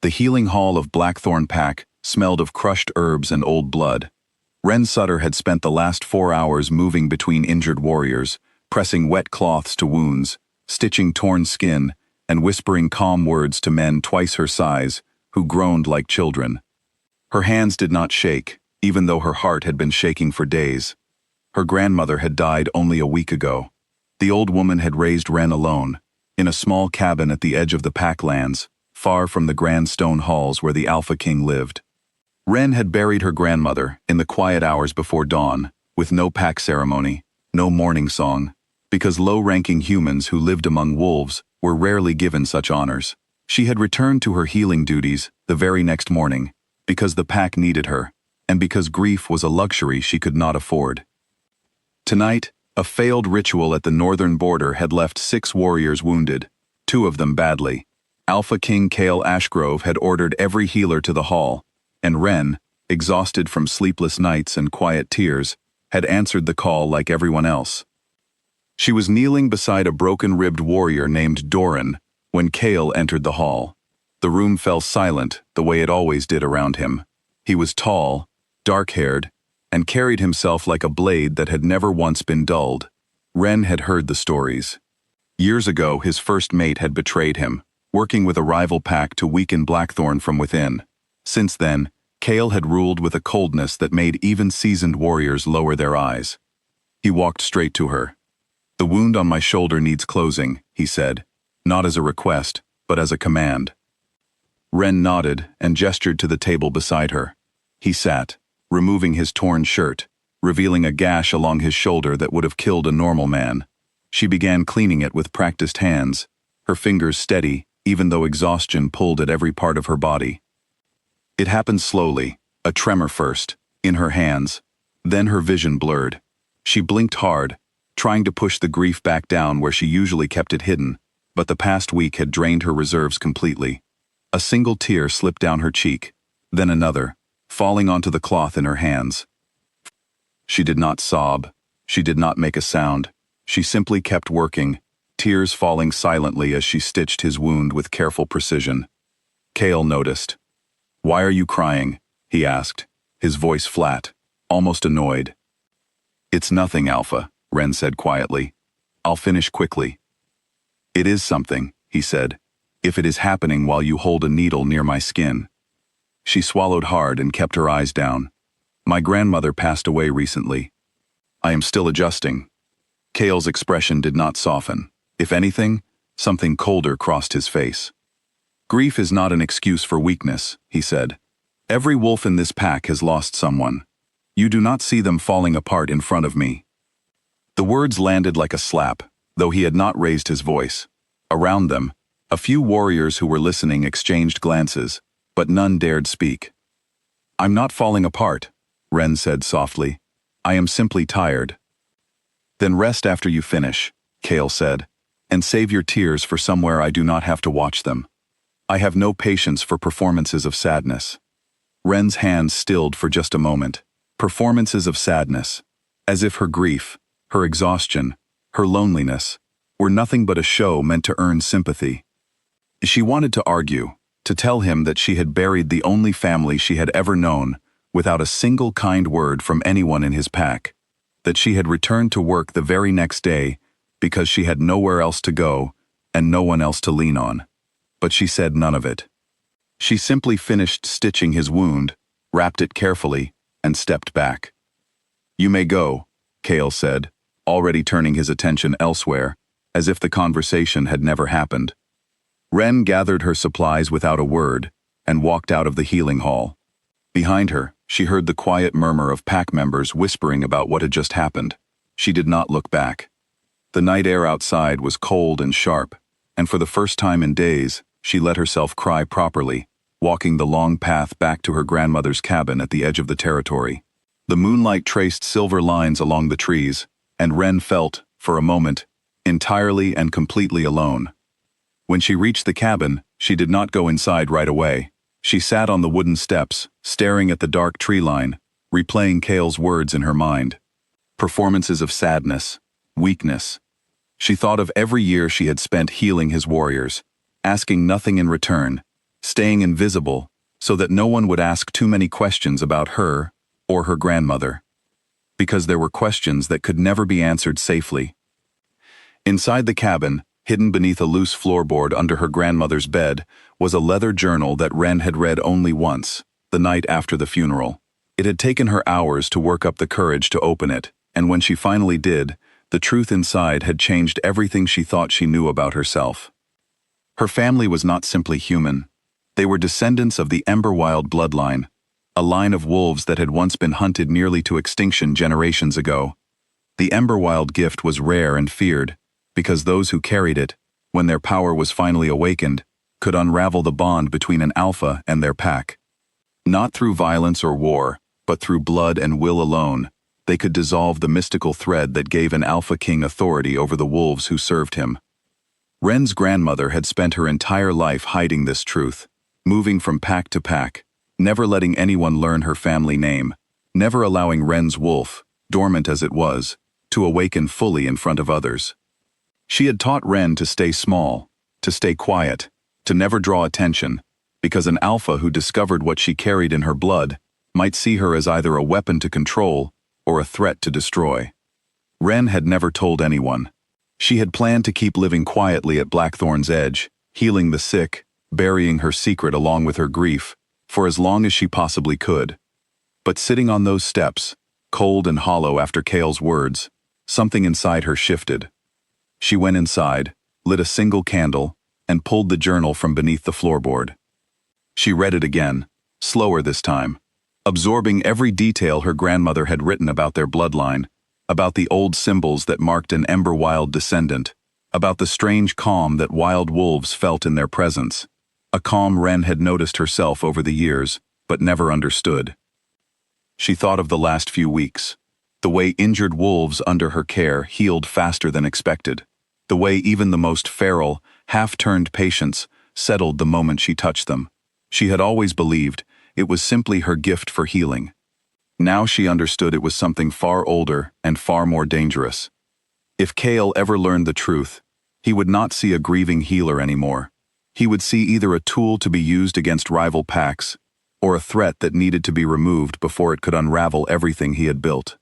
The healing hall of Blackthorn Pack smelled of crushed herbs and old blood. Ren Sutter had spent the last 4 hours moving between injured warriors, pressing wet cloths to wounds, stitching torn skin, and whispering calm words to men twice her size, who groaned like children. Her hands did not shake, even though her heart had been shaking for days. Her grandmother had died only a week ago. The old woman had raised Ren alone, in a small cabin at the edge of the Packlands, far from the grand stone halls where the Alpha King lived. Ren had buried her grandmother in the quiet hours before dawn, with no pack ceremony, no mourning song, because low-ranking humans who lived among wolves were rarely given such honors. She had returned to her healing duties the very next morning, because the pack needed her, and because grief was a luxury she could not afford. Tonight, a failed ritual at the northern border had left 6 warriors wounded, 2 of them badly. Alpha King Kale Ashgrove had ordered every healer to the hall, and Ren, exhausted from sleepless nights and quiet tears, had answered the call like everyone else. She was kneeling beside a broken-ribbed warrior named Doran when Kale entered the hall. The room fell silent the way it always did around him. He was tall, dark-haired, and carried himself like a blade that had never once been dulled. Ren had heard the stories. Years ago, his first mate had betrayed him, working with a rival pack to weaken Blackthorn from within. Since then, Kale had ruled with a coldness that made even seasoned warriors lower their eyes. He walked straight to her. "The wound on my shoulder needs closing," he said, not as a request, but as a command. Ren nodded and gestured to the table beside her. He sat, removing his torn shirt, revealing a gash along his shoulder that would have killed a normal man. She began cleaning it with practiced hands, her fingers steady, even though exhaustion pulled at every part of her body. It happened slowly, a tremor first, in her hands. Then her vision blurred. She blinked hard, trying to push the grief back down where she usually kept it hidden, but the past week had drained her reserves completely. A single tear slipped down her cheek, then another, falling onto the cloth in her hands. She did not sob. She did not make a sound. She simply kept working, tears falling silently as she stitched his wound with careful precision. Kale noticed. "Why are you crying?" he asked, his voice flat, almost annoyed. "It's nothing, Alpha," Ren said quietly. "I'll finish quickly." "It is something," he said, "if it is happening while you hold a needle near my skin." She swallowed hard and kept her eyes down. "My grandmother passed away recently. I am still adjusting." Kale's expression did not soften. If anything, something colder crossed his face. "Grief is not an excuse for weakness," he said. "Every wolf in this pack has lost someone. You do not see them falling apart in front of me." The words landed like a slap, though he had not raised his voice. Around them, a few warriors who were listening exchanged glances, but none dared speak. "I'm not falling apart," Ren said softly. "I am simply tired." "Then rest after you finish," Kale said, "and save your tears for somewhere I do not have to watch them. I have no patience for performances of sadness." Ren's hands stilled for just a moment. Performances of sadness, as if her grief, her exhaustion, her loneliness, were nothing but a show meant to earn sympathy. She wanted to argue, to tell him that she had buried the only family she had ever known without a single kind word from anyone in his pack, that she had returned to work the very next day because she had nowhere else to go and no one else to lean on. But she said none of it. She simply finished stitching his wound, wrapped it carefully, and stepped back. "You may go," Kale said, already turning his attention elsewhere, as if the conversation had never happened. Ren gathered her supplies without a word and walked out of the healing hall. Behind her, she heard the quiet murmur of pack members whispering about what had just happened. She did not look back. The night air outside was cold and sharp, and for the first time in days, she let herself cry properly, walking the long path back to her grandmother's cabin at the edge of the territory. The moonlight traced silver lines along the trees, and Ren felt, for a moment, entirely and completely alone. When she reached the cabin, she did not go inside right away. She sat on the wooden steps, staring at the dark tree line, replaying Kale's words in her mind. Performances of sadness, weakness. She thought of every year she had spent healing his warriors, asking nothing in return, staying invisible so that no one would ask too many questions about her or her grandmother, because there were questions that could never be answered safely. Inside the cabin, hidden beneath a loose floorboard under her grandmother's bed, was a leather journal that Wren had read only once, the night after the funeral. It had taken her hours to work up the courage to open it, and when she finally did, the truth inside had changed everything she thought she knew about herself. Her family was not simply human. They were descendants of the Emberwild bloodline, a line of wolves that had once been hunted nearly to extinction generations ago. The Emberwild gift was rare and feared, because those who carried it, when their power was finally awakened, could unravel the bond between an alpha and their pack. Not through violence or war, but through blood and will alone, they could dissolve the mystical thread that gave an alpha king authority over the wolves who served him. Wren's grandmother had spent her entire life hiding this truth, moving from pack to pack, never letting anyone learn her family name, never allowing Wren's wolf, dormant as it was, to awaken fully in front of others. She had taught Wren to stay small, to stay quiet, to never draw attention, because an alpha who discovered what she carried in her blood might see her as either a weapon to control or a threat to destroy. Wren had never told anyone. She had planned to keep living quietly at Blackthorn's edge, healing the sick, burying her secret along with her grief, for as long as she possibly could. But sitting on those steps, cold and hollow after Cale's words, something inside her shifted. She went inside, lit a single candle, and pulled the journal from beneath the floorboard. She read it again, slower this time, absorbing every detail her grandmother had written about their bloodline, about the old symbols that marked an Emberwild descendant, about the strange calm that wild wolves felt in their presence, a calm Wren had noticed herself over the years, but never understood. She thought of the last few weeks, the way injured wolves under her care healed faster than expected, the way even the most feral, half-turned patients settled the moment she touched them. She had always believed it was simply her gift for healing. Now she understood it was something far older and far more dangerous. If Cale ever learned the truth, he would not see a grieving healer anymore. He would see either a tool to be used against rival packs, or a threat that needed to be removed before it could unravel everything he had built.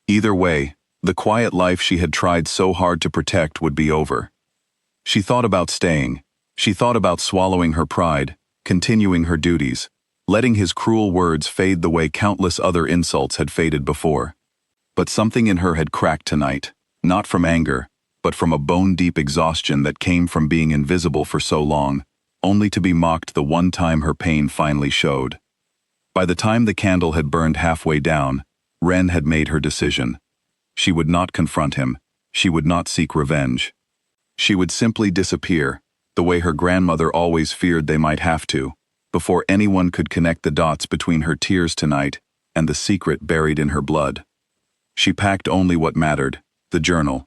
Either way, the quiet life she had tried so hard to protect would be over. She thought about staying. She thought about swallowing her pride, continuing her duties, letting his cruel words fade the way countless other insults had faded before. But something in her had cracked tonight, not from anger, but from a bone-deep exhaustion that came from being invisible for so long, only to be mocked the one time her pain finally showed. By the time the candle had burned halfway down, Wren had made her decision. She would not confront him. She would not seek revenge. She would simply disappear, the way her grandmother always feared they might have to, before anyone could connect the dots between her tears tonight and the secret buried in her blood. She packed only what mattered, the journal,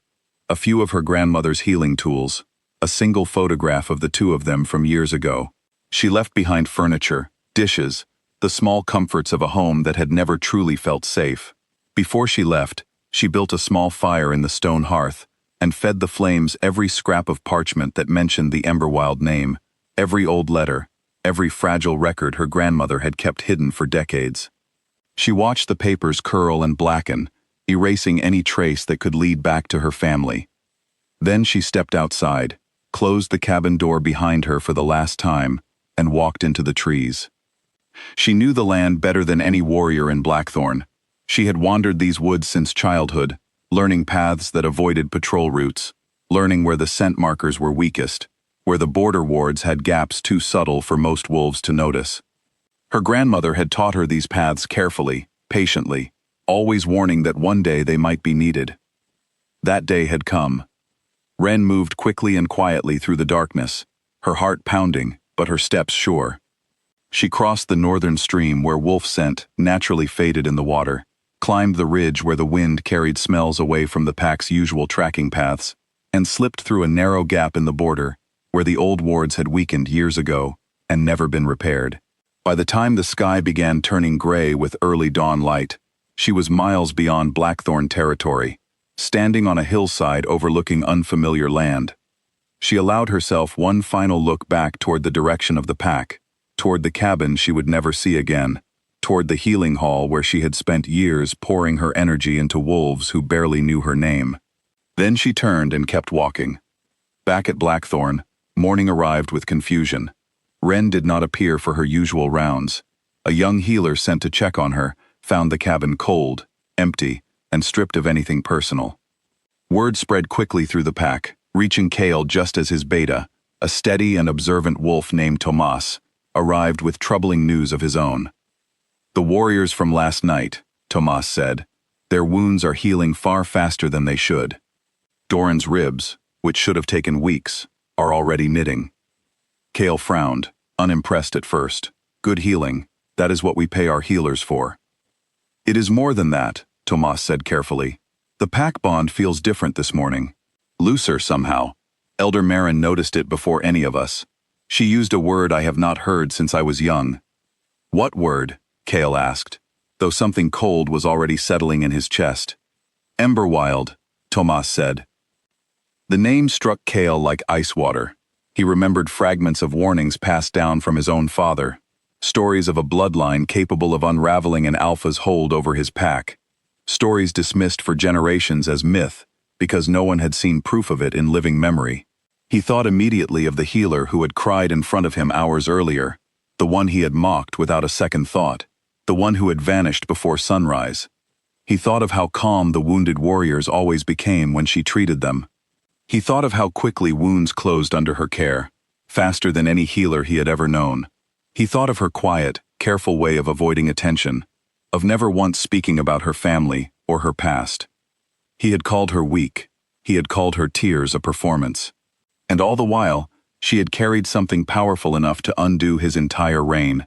a few of her grandmother's healing tools, a single photograph of the two of them from years ago. She left behind furniture, dishes, the small comforts of a home that had never truly felt safe. Before she left, she built a small fire in the stone hearth and fed the flames every scrap of parchment that mentioned the Emberwild name, every old letter, every fragile record her grandmother had kept hidden for decades. She watched the papers curl and blacken, erasing any trace that could lead back to her family. Then she stepped outside, closed the cabin door behind her for the last time, and walked into the trees. She knew the land better than any warrior in Blackthorn. She had wandered these woods since childhood, learning paths that avoided patrol routes, learning where the scent markers were weakest, where the border wards had gaps too subtle for most wolves to notice. Her grandmother had taught her these paths carefully, patiently, always warning that one day they might be needed. That day had come. Wren moved quickly and quietly through the darkness, her heart pounding, but her steps sure. She crossed the northern stream where wolf scent naturally faded in the water, climbed the ridge where the wind carried smells away from the pack's usual tracking paths, and slipped through a narrow gap in the border where the old wards had weakened years ago and never been repaired. By the time the sky began turning gray with early dawn light, she was miles beyond Blackthorn territory, standing on a hillside overlooking unfamiliar land. She allowed herself one final look back toward the direction of the pack, toward the cabin she would never see again, toward the healing hall where she had spent years pouring her energy into wolves who barely knew her name. Then she turned and kept walking. Back at Blackthorn, morning arrived with confusion. Wren did not appear for her usual rounds. A young healer sent to check on her found the cabin cold, empty, and stripped of anything personal. Word spread quickly through the pack, reaching Kale just as his beta, a steady and observant wolf named Tomas, arrived with troubling news of his own. "The warriors from last night," Tomas said. "Their wounds are healing far faster than they should. Doran's ribs, which should have taken weeks, are already knitting." Kale frowned, unimpressed at first. "Good healing, that is what we pay our healers for." "It is more than that," Tomas said carefully. "The pack bond feels different this morning. Looser somehow. Elder Marin noticed it before any of us. She used a word I have not heard since I was young." "What word?" Kale asked, though something cold was already settling in his chest. "Emberwild," Tomas said. The name struck Kale like ice water. He remembered fragments of warnings passed down from his own father, stories of a bloodline capable of unraveling an alpha's hold over his pack, stories dismissed for generations as myth because no one had seen proof of it in living memory. He thought immediately of the healer who had cried in front of him hours earlier, the one he had mocked without a second thought, the one who had vanished before sunrise. He thought of how calm the wounded warriors always became when she treated them. He thought of how quickly wounds closed under her care, faster than any healer he had ever known. He thought of her quiet, careful way of avoiding attention, of never once speaking about her family or her past. He had called her weak. He had called her tears a performance. And all the while, she had carried something powerful enough to undo his entire reign,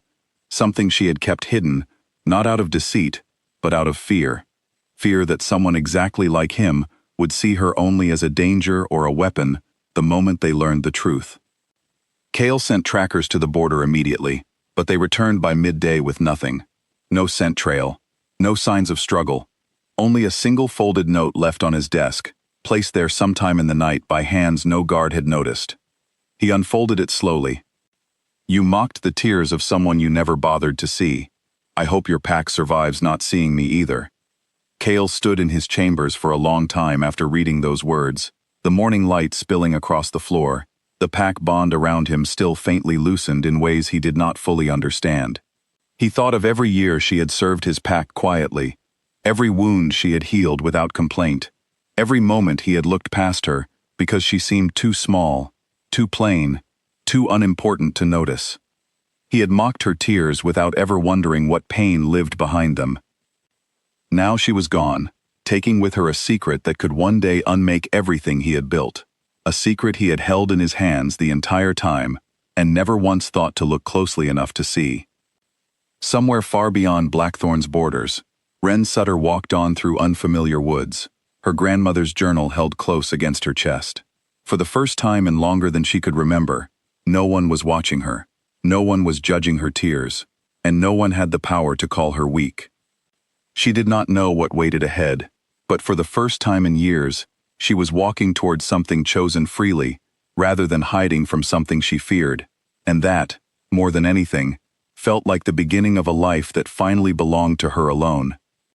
something she had kept hidden, not out of deceit, but out of fear. Fear that someone exactly like him would see her only as a danger or a weapon the moment they learned the truth. Kale sent trackers to the border immediately, but they returned by midday with nothing. No scent trail, no signs of struggle, only a single folded note left on his desk, placed there sometime in the night by hands no guard had noticed. He unfolded it slowly. "You mocked the tears of someone you never bothered to see. I hope your pack survives not seeing me either." Kale stood in his chambers for a long time after reading those words, the morning light spilling across the floor, the pack bond around him still faintly loosened in ways he did not fully understand. He thought of every year she had served his pack quietly, every wound she had healed without complaint, every moment he had looked past her because she seemed too small, too plain, too unimportant to notice. He had mocked her tears without ever wondering what pain lived behind them. Now she was gone, taking with her a secret that could one day unmake everything he had built, a secret he had held in his hands the entire time and never once thought to look closely enough to see. Somewhere far beyond Blackthorn's borders, Wren Sutter walked on through unfamiliar woods, her grandmother's journal held close against her chest. For the first time in longer than she could remember, no one was watching her, no one was judging her tears, and no one had the power to call her weak. She did not know what waited ahead, but for the first time in years, she was walking towards something chosen freely, rather than hiding from something she feared, and that, more than anything, felt like the beginning of a life that finally belonged to her alone.